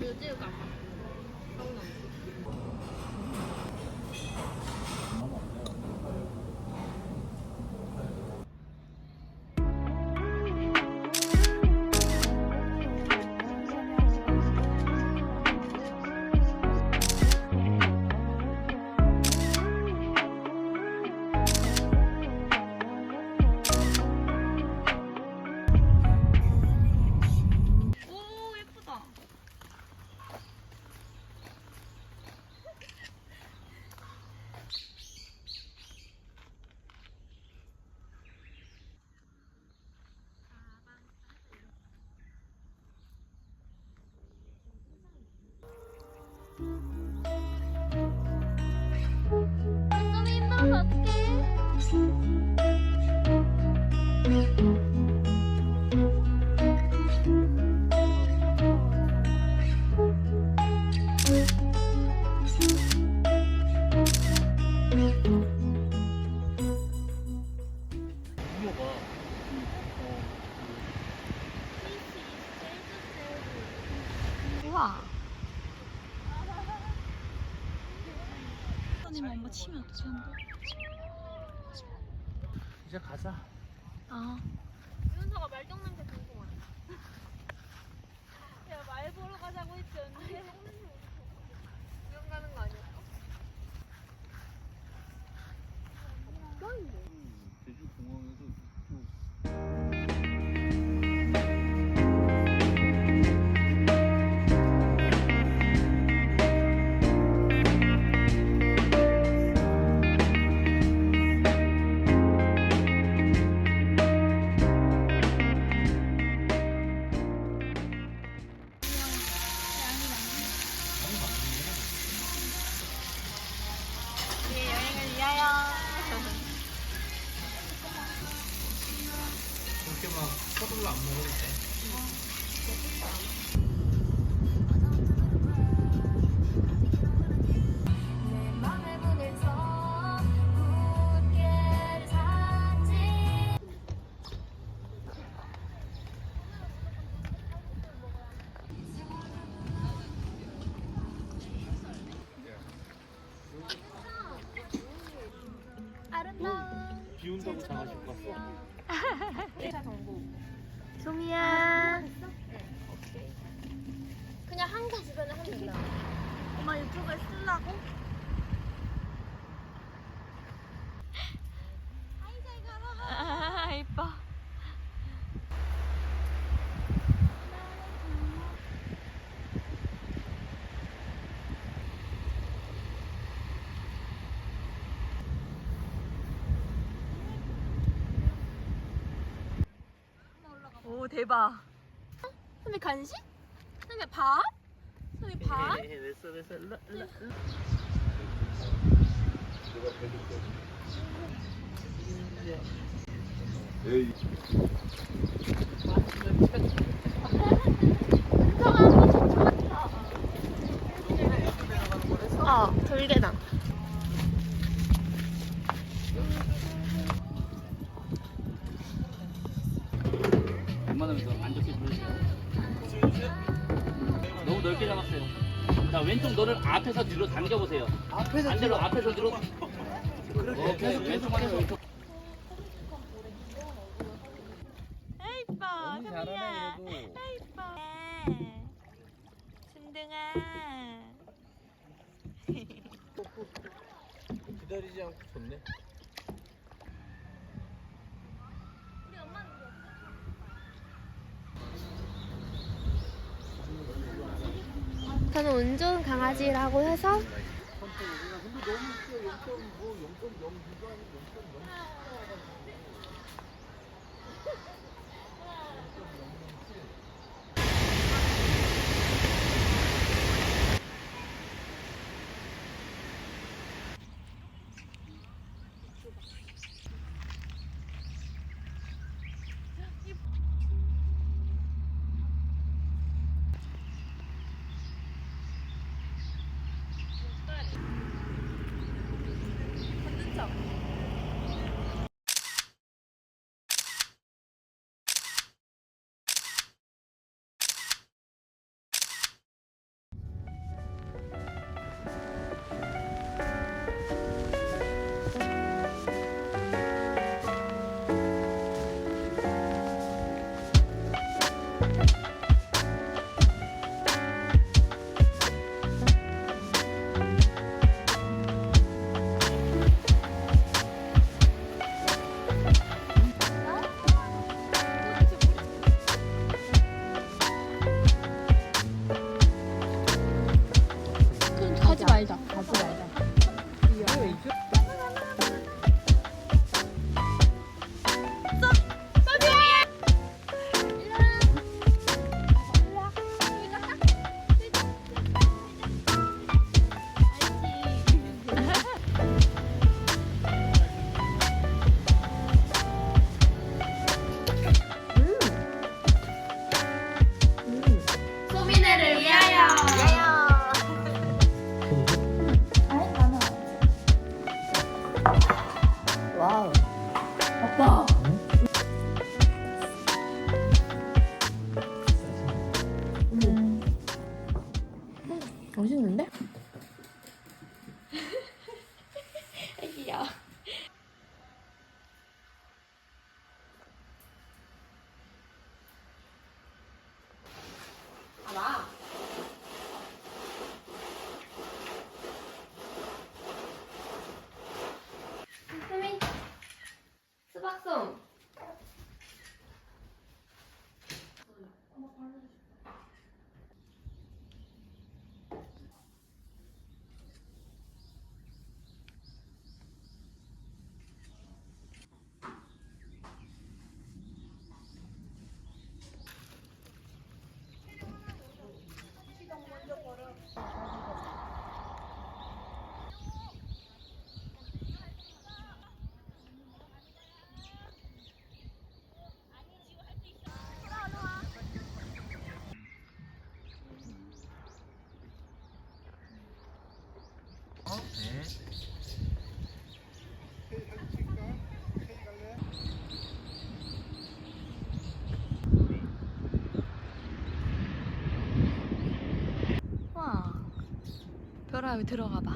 뮤즈가 성남. 오 예쁘다. 좀 힘들어서 어떡해. 이모가 우와. 아니면 엄마 치면 어떻게 한다? 이제 가자. 아. 윤서가 말정 냄새 궁금하다. 야, 말 보러 가자고 했지 언니. 구경 가는 거 아니었어? 제주 공항에서 이쪽 우리의 여행을 위하여. 그렇게 막 서둘러 안 먹어도 돼. 내 맘에 문에서 굳게 샀지. 아름다워. 비 온다고 장화 신고 왔어? 소미야. 그냥 한 가지만 하면 된다. 엄마 유튜브에 쓰려고? 아, 이뻐. 오, 대박. 선배 간식? 선배 밥? 선배 밥? 됐어 됐어. 일로 일로. 돌계단. 웬만하면 더안 좋게 부르세요. 너무 넓게 잡았어요. 자 왼쪽 너를 앞에서 뒤로 당겨보세요. 반대로 앞에서 뒤로. 계속 왼쪽 하세요. 왼쪽. 아, 이뻐. 너무 소미야. 잘하네, 그래도. 아, 이뻐. 순둥아. 기다리지 않고 좋네. 저는 온종 강아지라고 해서 컨텐츠. 멋있는데? 귀여워. 봐봐. 수미, 수박솜. 와, 별아 여기 들어가 봐.